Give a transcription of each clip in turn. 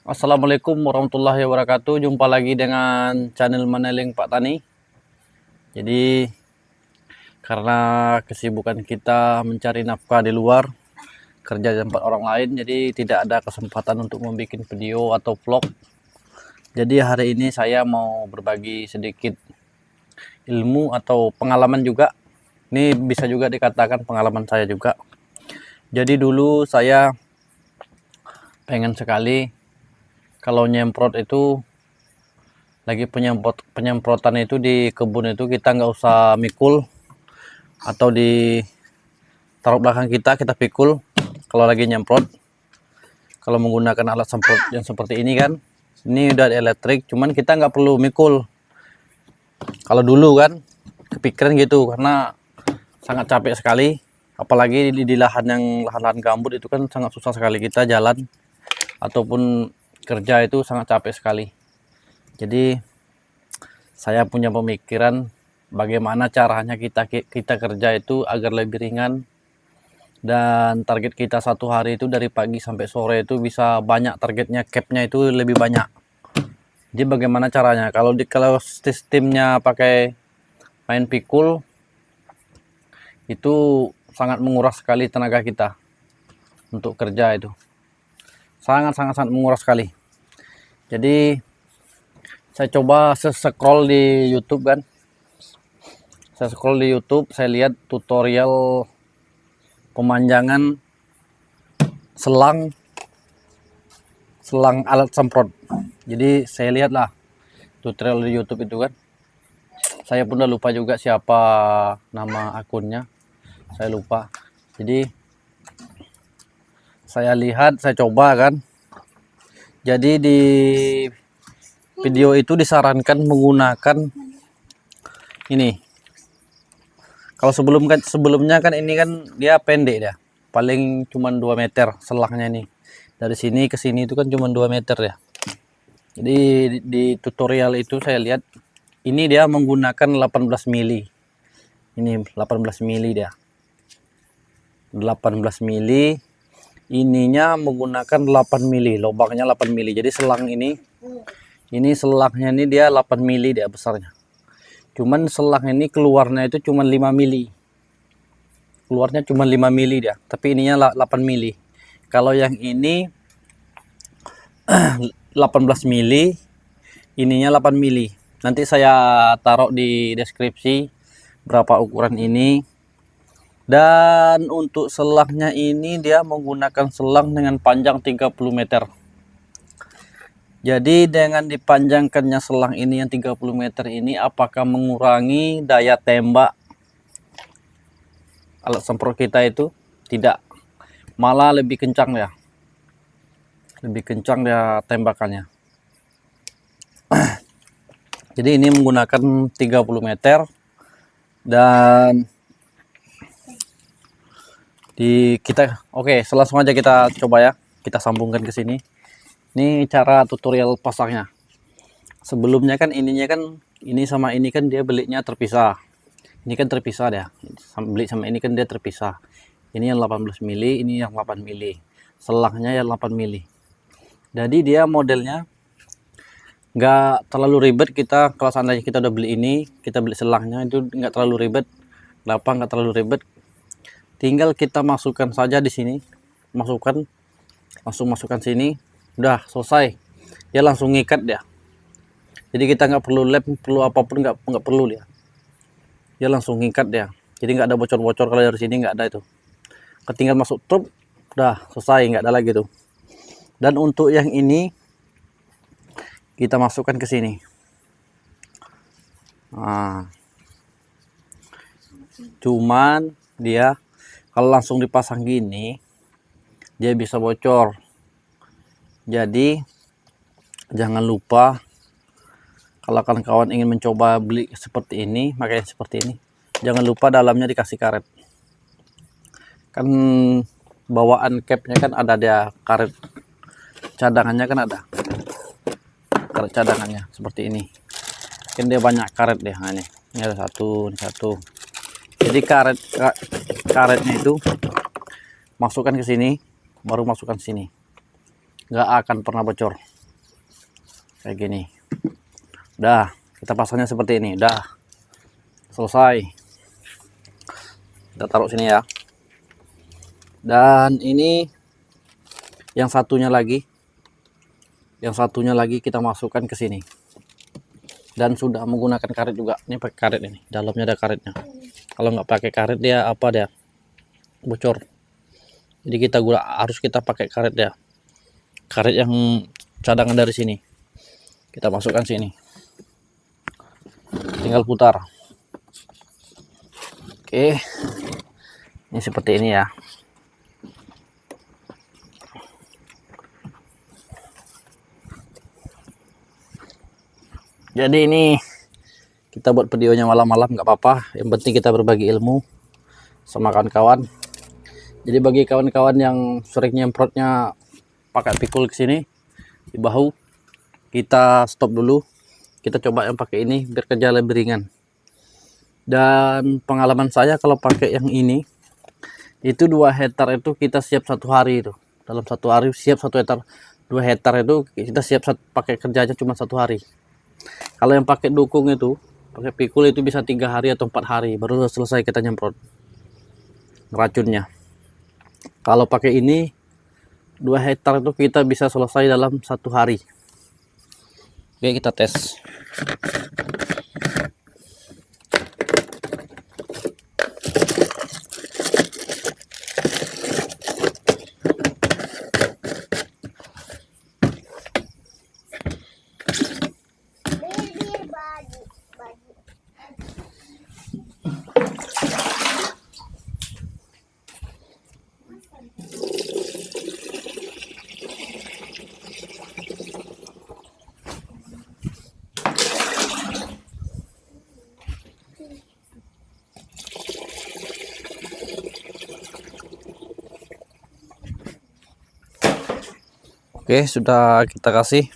Assalamualaikum warahmatullahi wabarakatuh. Jumpa lagi dengan channel Maneleng Pak Tani. Jadi karena kesibukan kita mencari nafkah di luar, kerja di tempat orang lain, jadi tidak ada kesempatan untuk membuat video atau vlog. Jadi hari ini saya mau berbagi sedikit ilmu atau pengalaman juga. Ini bisa juga dikatakan pengalaman saya juga. Jadi dulu saya pengen sekali kalau nyemprot itu, lagi penyemprotan itu di kebun itu, kita nggak usah mikul atau di taruh belakang kita pikul kalau lagi nyemprot. Kalau menggunakan alat semprot yang seperti ini kan, ini udah elektrik, cuman kita nggak perlu mikul. Kalau dulu kan kepikiran gitu, karena sangat capek sekali, apalagi di lahan gambut itu kan sangat susah sekali kita jalan ataupun kerja, itu sangat capek sekali. Jadi saya punya pemikiran bagaimana caranya kita kerja itu agar lebih ringan, dan target kita satu hari itu dari pagi sampai sore itu bisa banyak, targetnya capnya itu lebih banyak. Jadi bagaimana caranya? Kalau sistemnya pakai main pikul itu sangat menguras sekali tenaga kita untuk kerja, itu sangat menguras sekali. Jadi saya coba scroll di YouTube kan, saya lihat tutorial pemanjangan selang alat semprot. Jadi saya lihatlah tutorial di YouTube itu kan, saya pun udah lupa juga siapa nama akunnya, saya lupa. Jadi saya lihat, saya coba kan. Jadi di video itu disarankan menggunakan ini. Kalau sebelumnya kan ini kan dia pendek ya, paling cuma 2 meter selangnya nih. Dari sini ke sini itu kan cuma 2 meter ya. Jadi di tutorial itu saya lihat ini dia menggunakan 18 mili. Ini 18 mili dia. 18 mili. Ininya menggunakan 8 mili, lubangnya 8 mili. Jadi selang ini selangnya ini dia 8 mili dia besarnya. Cuman selang ini keluarnya itu cuma 5 mili. Keluarnya cuma 5 mili dia, tapi ininya 8 mili. Kalau yang ini 18 mili, ininya 8 mili. Nanti saya taruh di deskripsi berapa ukuran ini. Dan untuk selangnya ini dia menggunakan selang dengan panjang 30 meter. Jadi dengan dipanjangkannya selang ini yang 30 meter ini, apakah mengurangi daya tembak alat semprot kita itu? Tidak, malah lebih kencang ya. Lebih kencang dia tembakannya. Jadi ini menggunakan 30 meter. Dan oke, langsung aja kita coba ya. Kita sambungkan ke sini. Ini cara tutorial pasangnya. Sebelumnya kan ininya kan, ini sama ini kan dia beliknya terpisah. Ini kan terpisah ya. Belik sama ini kan dia terpisah. Ini yang 18 mili, ini yang 8 mili. Selangnya yang 8 mili. Jadi dia modelnya nggak terlalu ribet. Kita kalau seandainya kita udah beli ini, kita beli selangnya itu nggak terlalu ribet. Kenapa nggak terlalu ribet? Tinggal kita masukkan saja di sini, langsung masukkan sini, udah selesai. Dia langsung ngikat dia. Jadi kita nggak perlu lem, perlu apapun, nggak perlu dia. Dia langsung ngikat dia. Jadi nggak ada bocor-bocor, kalau dari sini nggak ada itu. Ketinggal masuk truk, udah selesai, nggak ada lagi tuh. Dan untuk yang ini kita masukkan ke sini. Nah, cuman dia kalau langsung dipasang gini, dia bisa bocor. Jadi jangan lupa, kalau kawan-kawan ingin mencoba beli seperti ini, makanya seperti ini, jangan lupa dalamnya dikasih karet. Kan bawaan capnya kan ada dia karet cadangannya, kan ada karet cadangannya seperti ini. Kan dia banyak karet deh. Nah, ini ada satu, ini satu. Jadi karetnya itu masukkan ke sini, baru masukkan sini, nggak akan pernah bocor. kayak gini. Udah, kita pasangnya seperti ini. Udah selesai. Kita taruh sini ya. Dan ini yang satunya lagi kita masukkan ke sini. Dan sudah menggunakan karet juga. Ini pakai karet ini, dalamnya ada karetnya. Kalau nggak pakai karet dia bocor. Jadi harus kita pakai karet ya, karet yang cadangan dari sini. Kita masukkan sini, tinggal putar. Oke, ini seperti ini ya. Jadi ini kita buat videonya malam-malam nggak apa-apa, yang penting kita berbagi ilmu sama kawan-kawan. Jadi bagi kawan-kawan yang sering nyemprotnya pakai pikul ke sini di bahu, kita stop dulu, kita coba yang pakai ini biar kerja lebih ringan. Dan pengalaman saya kalau pakai yang ini itu 2 hektar itu kita siap 1 hari itu. Dalam 1 hari siap 1 hektar. 2 hektar itu kita siap pakai kerjanya cuma 1 hari. Kalau yang pakai dukung itu, pakai pikul itu bisa 3 hari atau 4 hari baru selesai kita nyemprot racunnya. Kalau pakai ini 2 hektar itu kita bisa selesai dalam 1 hari. Oke, kita tes. Oke, sudah kita kasih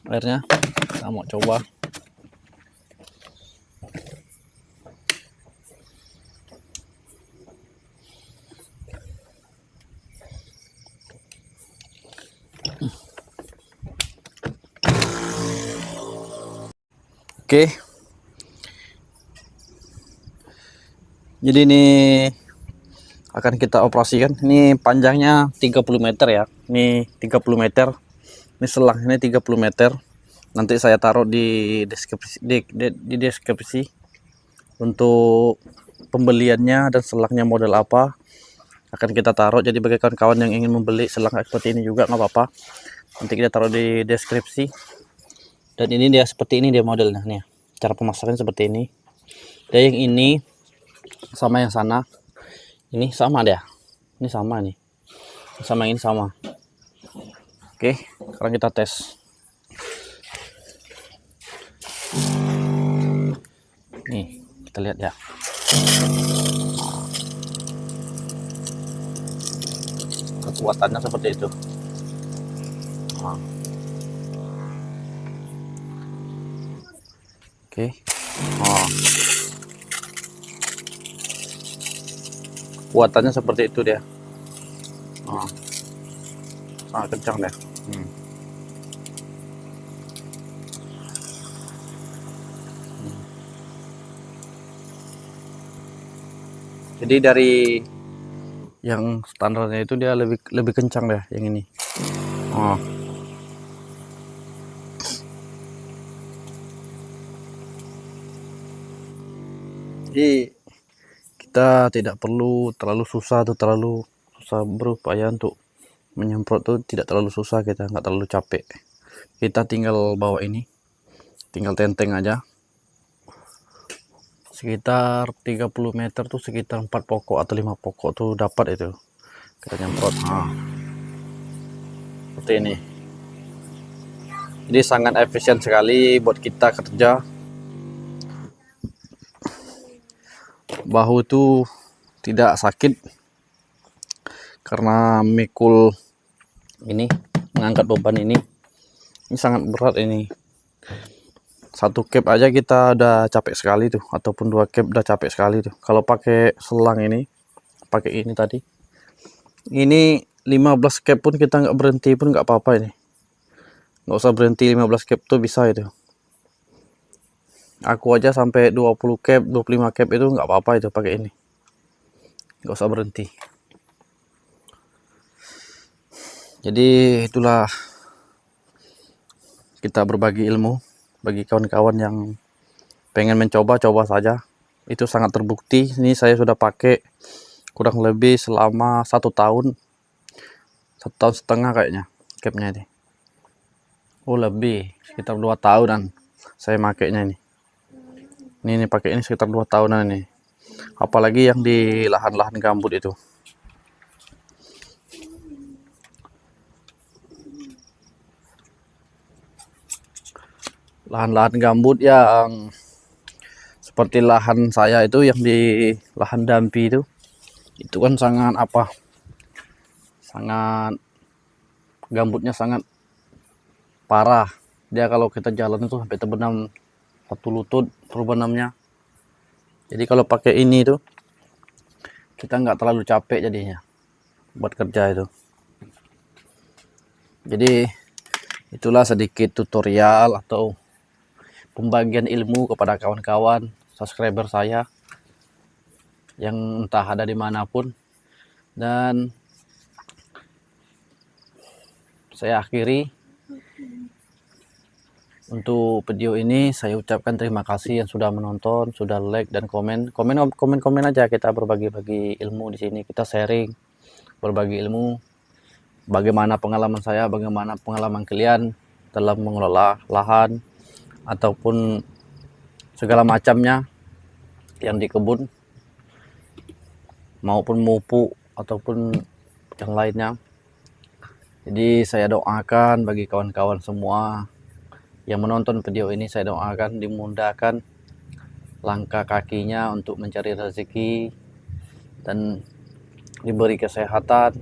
airnya. Kita mau coba. Oke. Jadi ini akan kita operasikan. Ini panjangnya 30 meter ya. Ini 30 meter. Ini selang ini 30 meter. Nanti saya taruh di deskripsi untuk pembeliannya dan selangnya model apa akan kita taruh. Jadi bagi kawan-kawan yang ingin membeli selang seperti ini juga nggak apa-apa. Nanti kita taruh di deskripsi. Dan ini dia seperti ini dia modelnya nih. Cara pemasakannya seperti ini. Dan yang ini sama yang sana. Ini sama dia. Ini sama nih. Sama ini sama. Oke, sekarang kita tes. Nih, kita lihat ya. Kekuatannya seperti itu. Nah. Oke. Oh. Kekuatannya seperti itu dia. Oh. Sangat kencang deh. Jadi dari yang standarnya itu dia lebih kencang deh yang ini. Oh. Jadi kita tidak perlu terlalu susah berupaya untuk menyemprot tuh, tidak terlalu susah, kita nggak terlalu capek. Kita tinggal bawa ini, tinggal tenteng aja. Sekitar 30 meter tuh sekitar 4 pokok atau 5 pokok tuh dapat itu kita nyemprot. Nah, seperti ini. Jadi sangat efisien sekali buat kita kerja. Bahu itu tidak sakit karena mikul ini, mengangkat beban ini sangat berat. Ini 1 cap aja kita udah capek sekali tuh, ataupun 2 cap udah capek sekali tuh. Kalau pakai selang ini, pakai ini tadi, ini 15 cap pun kita nggak berhenti pun nggak apa-apa ini. nggak usah berhenti 15 cap tuh bisa itu. Aku aja sampai 20 cap 25 cap itu nggak apa-apa itu pakai ini, nggak usah berhenti. Jadi itulah kita berbagi ilmu bagi kawan-kawan yang pengen mencoba, coba saja. Itu sangat terbukti. Ini saya sudah pakai kurang lebih selama 1 tahun, 1,5 tahun kayaknya capnya ini. Oh lebih, sekitar 2 tahunan saya makainya ini. Ini pakai ini sekitar 2 tahunan ini. Apalagi yang di lahan-lahan gambut itu. Lahan-lahan gambut yang seperti lahan saya itu, yang di lahan Dampi itu kan sangat sangat gambutnya sangat parah. Dia kalau kita jalan itu sampai terbenam satu lutut terbenamnya. Jadi kalau pakai ini tuh kita nggak terlalu capek jadinya buat kerja itu. Jadi itulah sedikit tutorial atau pembagian ilmu kepada kawan-kawan subscriber saya yang entah ada dimanapun. Dan saya akhiri untuk video ini. Saya ucapkan terima kasih yang sudah menonton, sudah like dan komen aja. Kita berbagi-bagi ilmu di sini, kita sharing, berbagi ilmu, bagaimana pengalaman saya, bagaimana pengalaman kalian dalam mengelola lahan ataupun segala macamnya yang di kebun maupun pupuk ataupun yang lainnya. Jadi saya doakan bagi kawan-kawan semua yang menonton video ini, saya doakan dimudahkan langkah kakinya untuk mencari rezeki dan diberi kesehatan.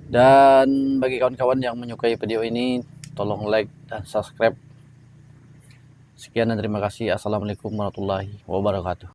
Dan bagi kawan-kawan yang menyukai video ini, tolong like dan subscribe. Sekian dan terima kasih. Assalamualaikum warahmatullahi wabarakatuh.